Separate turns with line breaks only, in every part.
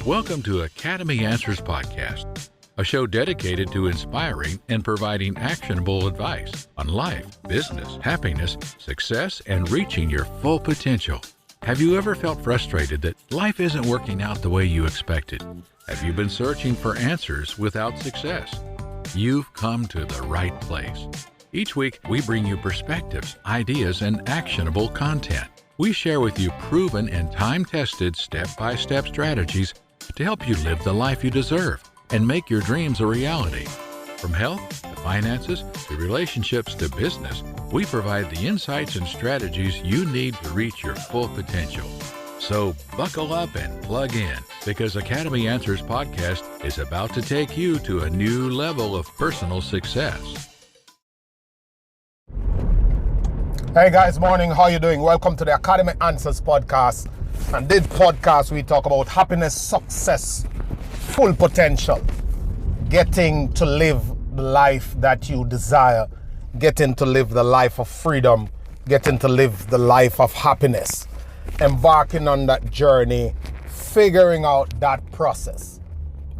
Welcome to Academy Answers Podcast, a show dedicated to inspiring and providing actionable advice on life, business, happiness, success, and reaching your full potential. Have you ever felt frustrated that life isn't working out the way you expected? Have you been searching for answers without success? You've come to the right place. Each week, we bring you perspectives, ideas, and actionable content. We share with you proven and time-tested step-by-step strategies to help you live the life you deserve and make your dreams a reality. From health to finances to relationships to business, we provide the insights and strategies you need to reach your full potential. So buckle up and plug in, because Academy Answers Podcast is about to take you to a new level of personal success.
Hey guys, morning. How you doing? Welcome to the Academy Answers Podcast. And this podcast, we talk about happiness, success, full potential, getting to live the life that you desire, getting to live the life of freedom, getting to live the life of happiness, embarking on that journey, figuring out that process,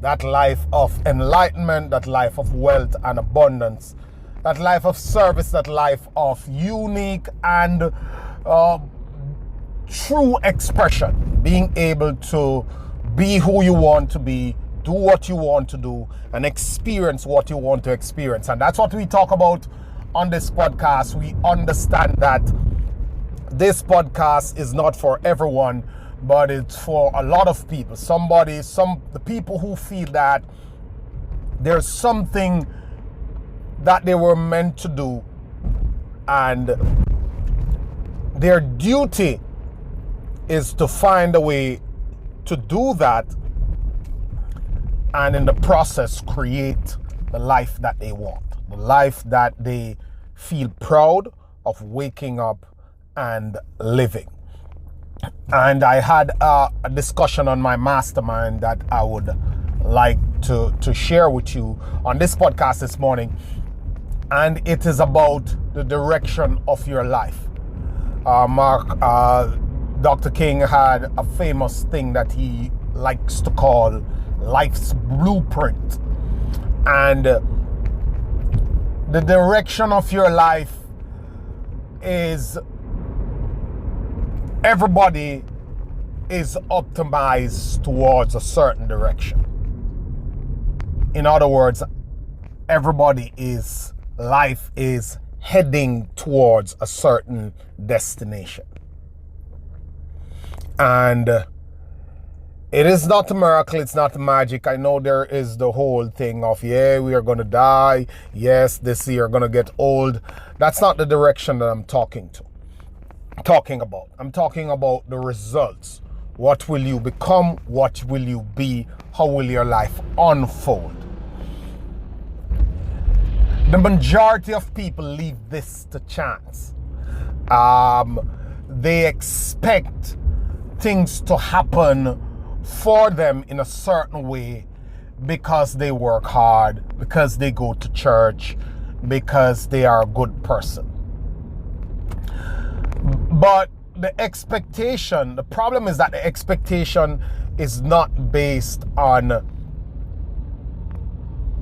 that life of enlightenment, that life of wealth and abundance, that life of service, that life of unique and true expression, being able to be who you want to be, do what you want to do, and experience what you want to experience. And that's what we talk about on this podcast. We understand that this podcast is not for everyone, but it's for a lot of people. The people who feel that there's something that they were meant to do, and their duty is to find a way to do that, and in the process create the life that they want, the life that they feel proud of waking up and living. And I had a discussion on my mastermind that I would like to share with you on this podcast this morning. And it is about the direction of your life. Dr. King had a famous thing that he likes to call life's blueprint. And the direction of your life is, everybody is optimized towards a certain direction. In other words, life is heading towards a certain destination. And it is not a miracle, it's not magic. I know there is the whole thing of, we are going to die. Yes, this year going to get old. That's not the direction that I'm talking about. I'm talking about the results. What will you become? What will you be? How will your life unfold? The majority of people leave this to chance. They expect things to happen for them in a certain way because they work hard, because they go to church, because they are a good person. But the problem is that the expectation is not based on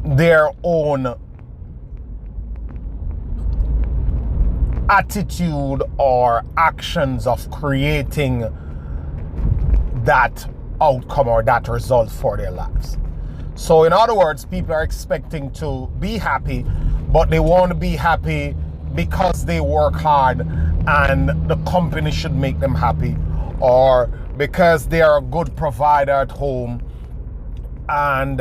their own attitude or actions of creating that outcome or that result for their lives. So in other words, people are expecting to be happy, but they want to be happy because they work hard and the company should make them happy, or because they are a good provider at home and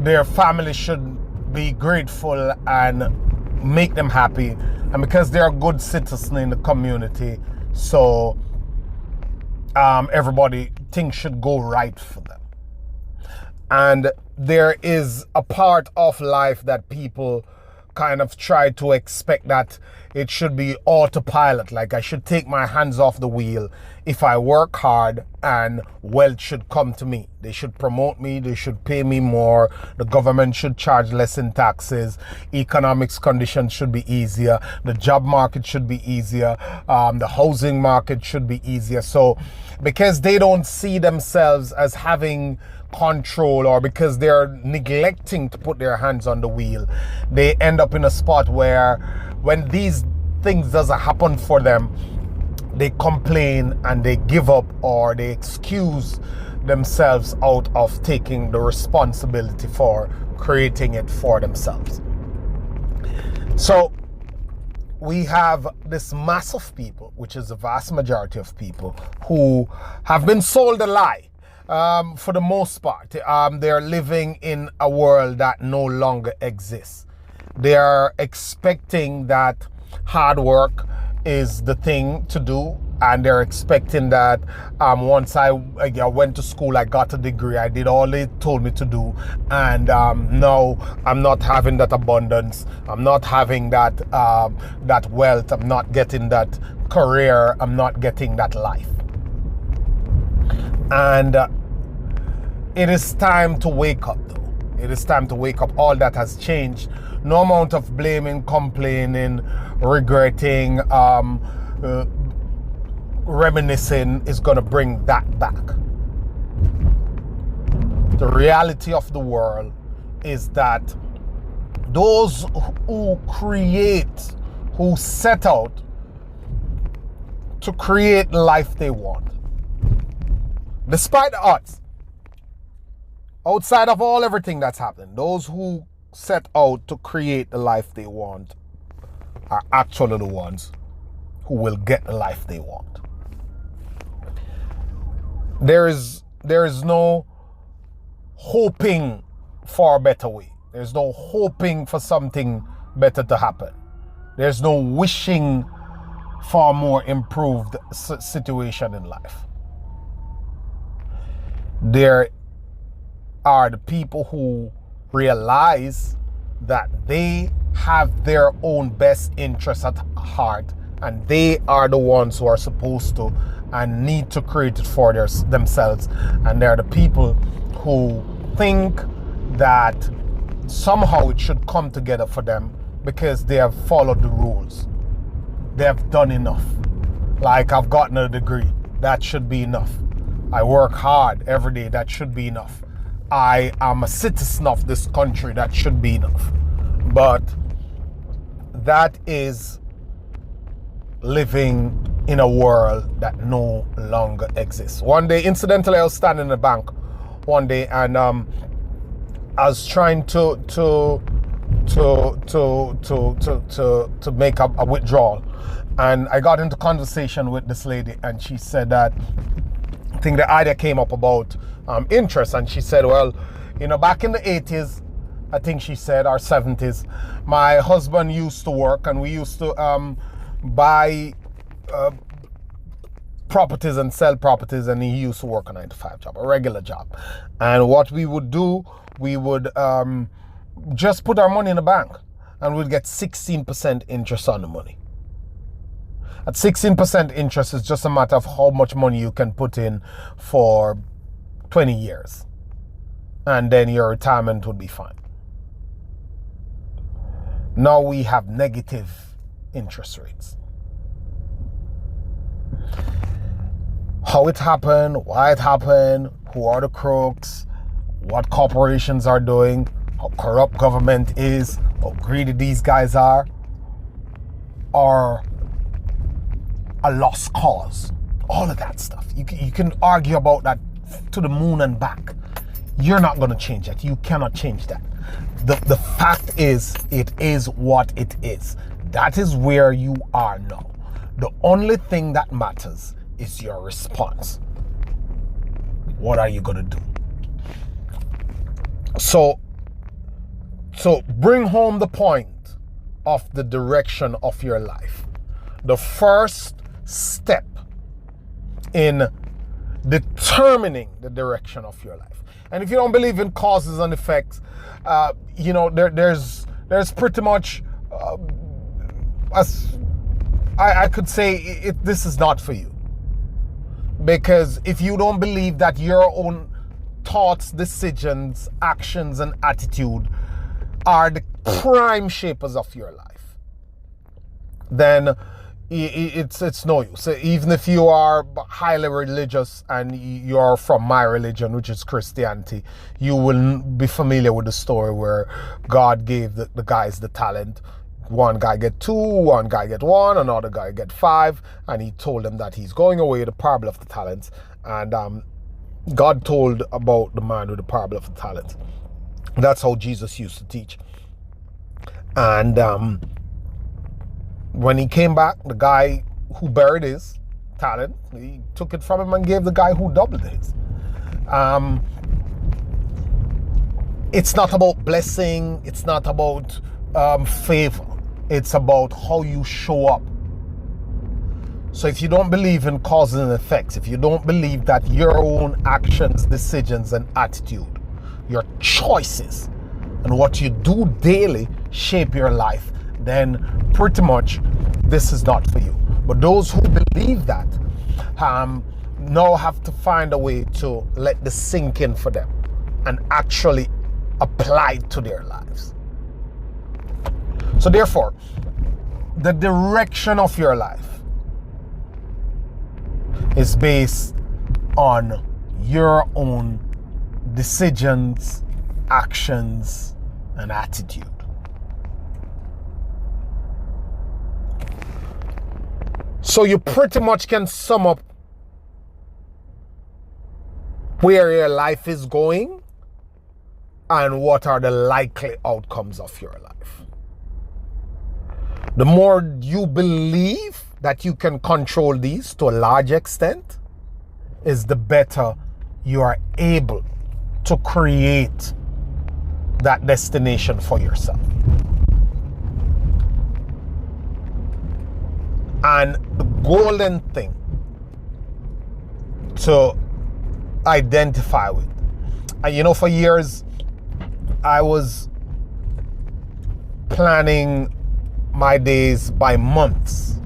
their family should be grateful and make them happy, and because they're a good citizen in the community, so things should go right for them. And there is a part of life that people kind of try to expect that it should be autopilot, like I should take my hands off the wheel. if I work hard, and wealth should come to me. They should promote me, they should pay me more, the government should charge less in taxes, economics conditions should be easier, the job market should be easier, the housing market should be easier. So because they don't see themselves as having control, or because they're neglecting to put their hands on the wheel, they end up in a spot where when these things doesn't happen for them, they complain and they give up, or they excuse themselves out of taking the responsibility for creating it for themselves. So we have this mass of people, which is the vast majority of people, who have been sold a lie. For the most part, they're living in a world that no longer exists. They are expecting that hard work is the thing to do, and they're expecting that once I went to school, I got a degree, I did all they told me to do, and now I'm not having that abundance, I'm not having that that wealth, I'm not getting that career, I'm not getting that life. And it is time to wake up, though. It is time to wake up. All that has changed. No amount of blaming, complaining, regretting, reminiscing is going to bring that back. The reality of the world is that those who create, who set out to create the life they want, despite the odds, outside of everything that's happening, those who set out to create the life they want are actually the ones who will get the life they want. There is no hoping for a better way. There's no hoping for something better to happen. There's no wishing for a more improved situation in life. There are the people who realize that they have their own best interests at heart, and they are the ones who are supposed to and need to create it for themselves. And they're the people who think that somehow it should come together for them because they have followed the rules. They have done enough. Like, I've gotten a degree, that should be enough. I work hard every day, that should be enough. I am a citizen of this country, that should be enough. But that is living in a world that no longer exists. One day, incidentally, I was standing in the bank one day, and I was trying to make a withdrawal, and I got into conversation with this lady, and she said that I think the idea came up about interest, and she said, well, back in the 80s, I think she said, or 70s, my husband used to work, and we used to buy properties and sell properties, and he used to work a 9-to-5 job, a regular job. And what we would do, we would just put our money in the bank, and we'd get 16% interest on the money. At 16% interest, is just a matter of how much money you can put in for 20 years. And then your retirement would be fine. Now we have negative interest rates. How it happened, why it happened, who are the crooks, what corporations are doing, how corrupt government is, how greedy these guys are a lost cause. All of that stuff. You can argue about that to the moon and back. You're not going to change that. You cannot change that. The fact is, it is what it is. That is where you are now. The only thing that matters is your response. What are you going to do? So bring home the point of the direction of your life. The first step in determining the direction of your life. And if you don't believe in causes and effects, there's pretty much as I could say, this is not for you. Because if you don't believe that your own thoughts, decisions, actions, and attitude are the prime shapers of your life, then it's no use. Even if you are highly religious and you are from my religion, which is Christianity, you will be familiar with the story where God gave the guys the talent. One guy get 2, one guy get 1, another guy get 5, and he told them that he's going away, the parable of the talents. And God told about the man with the parable of the talents. That's how Jesus used to teach. And when he came back, the guy who buried his talent, he took it from him and gave the guy who doubled his. It's not about blessing. It's not about favor. It's about how you show up. So if you don't believe in cause and effects, if you don't believe that your own actions, decisions, and attitude, your choices, and what you do daily shape your life, then pretty much this is not for you. But those who believe that now have to find a way to let this sink in for them and actually apply it to their lives. So therefore, the direction of your life is based on your own decisions, actions, and attitude. So you pretty much can sum up where your life is going and what are the likely outcomes of your life. The more you believe that you can control these to a large extent, is the better you are able to create that destination for yourself. And the golden thing to identify with, and for years I was planning my days by months,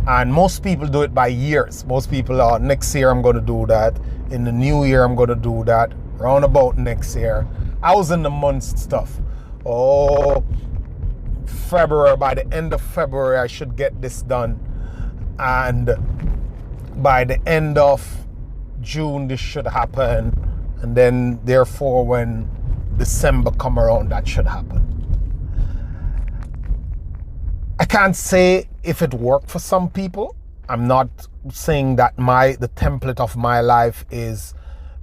and most people do it by years. Most people are, next year I'm going to do that, in the new year I'm going to do that, round about next year. I was in the months stuff. February, by the end of February I should get this done, and by the end of June this should happen, and then therefore when December come around that should happen. I can't say if it worked for some people. I'm not saying that the template of my life is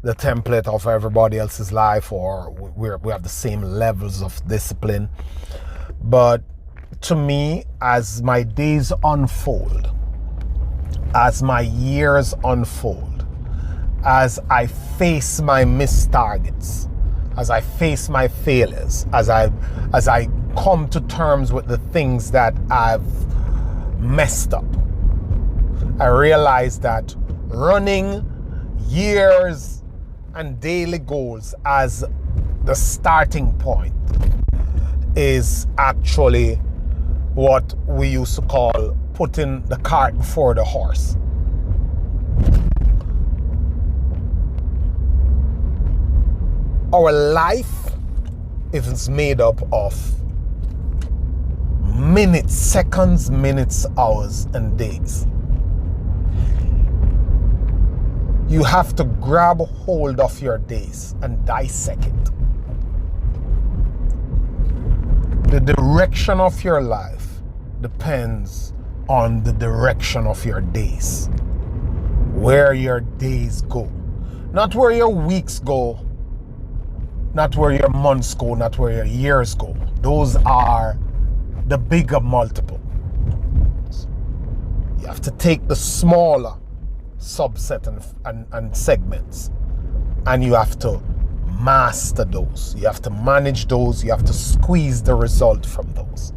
the template of everybody else's life, or we have the same levels of discipline. But to me, as my days unfold, as my years unfold, as I face my missed targets, as I face my failures, as I come to terms with the things that I've messed up, I realize that running years and daily goals as the starting point is actually what we used to call putting the cart before the horse. Our life is made up of minutes, seconds, minutes, hours, and days. You have to grab hold of your days and dissect it. The direction of your life depends on the direction of your days. Where your days go. Not where your weeks go, not where your months go, not where your years go. Those are the bigger multiple. You have to take the smaller subset and segments, and you have to master those. You have to manage those. You have to squeeze the result from those.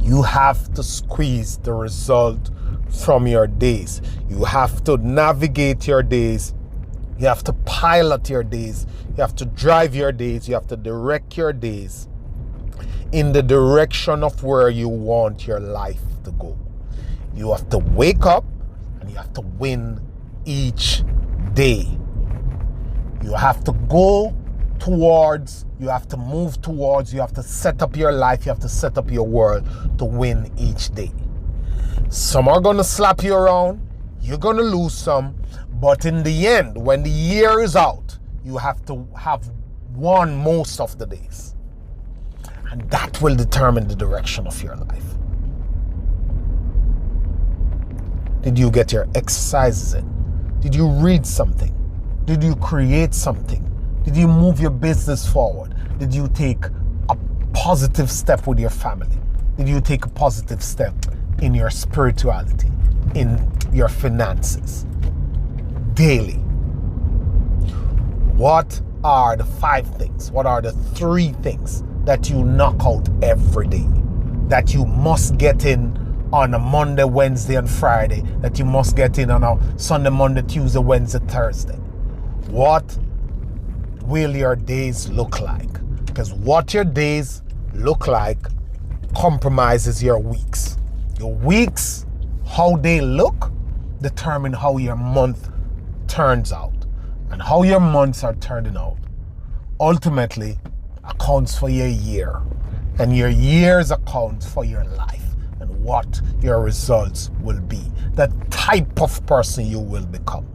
You have to squeeze the result from your days. You have to navigate your days. You have to pilot your days. You have to drive your days. You have to direct your days in the direction of where you want your life to go. You have to wake up and you have to win each day. You have to go towards, you have to move towards, you have to set up your life, you have to set up your world to win each day. Some are going to slap you around, you're going to lose some, but in the end, when the year is out, you have to have won most of the days. And that will determine the direction of your life. Did you get your exercises in? Did you read something? Did you create something? Did you move your business forward? Did you take a positive step with your family? Did you take a positive step in your spirituality, in your finances? Daily. What are the 5 things? What are the 3 things that you knock out every day? That you must get in on a Monday, Wednesday, and Friday. That you must get in on a Sunday, Monday, Tuesday, Wednesday, Thursday. What will your days look like? Because what your days look like compromises your weeks. Your weeks, how they look, determine how your month turns out. And how your months are turning out ultimately accounts for your year. And your years account for your life and what your results will be. The type of person you will become.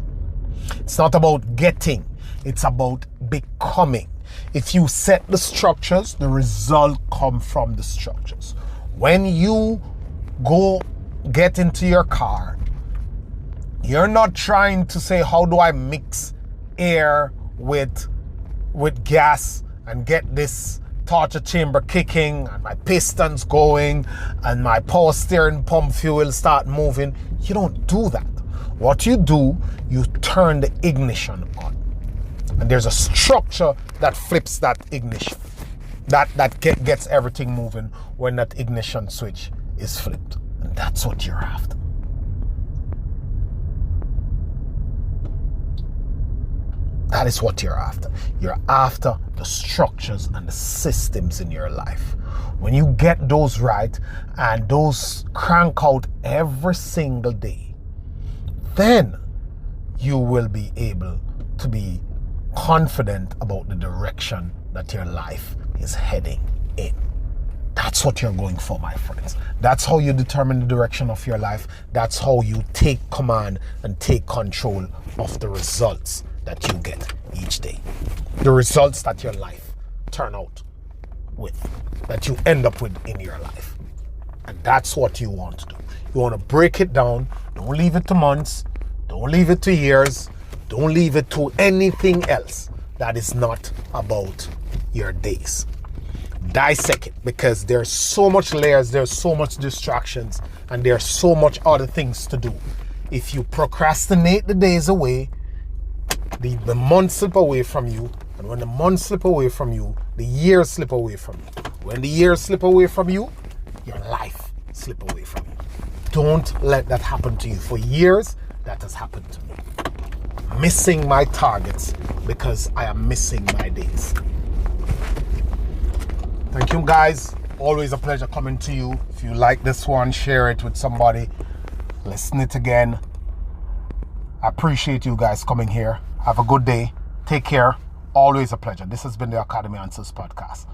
It's not about getting, it's about becoming. If you set the structures, the result comes from the structures. When you go get into your car, you're not trying to say, how do I mix air with gas and get this torture chamber kicking and my pistons going and my power steering pump fuel start moving? You don't do that. What you do, you turn the ignition on. And there's a structure that flips that ignition. That gets everything moving when that ignition switch is flipped. And that's what you're after. That is what you're after. You're after the structures and the systems in your life. When you get those right and those crank out every single day, then you will be able to be confident about the direction that your life is heading in. That's what you're going for, my friends. That's how you determine the direction of your life. That's how you take command and take control of the results that you get each day. The results that your life turn out with, that you end up with in your life. And that's what you want to do. You want to break it down. Don't leave it to months. Don't leave it to years. Don't leave it to anything else that is not about your days. Dissect it, because there's so much layers, there's so much distractions, and there's so much other things to do. If you procrastinate the days away, the months slip away from you, and when the months slip away from you, the years slip away from you. When the years slip away from you, your life slip away from you. Don't let that happen to you. For years, that has happened to me. Missing my targets because I am missing my days. Thank you, guys. Always a pleasure coming to you. If you like this one, share it with somebody. Listen it again. I appreciate you guys coming here. Have a good day. Take care. Always a pleasure. This has been the Academy Answers podcast.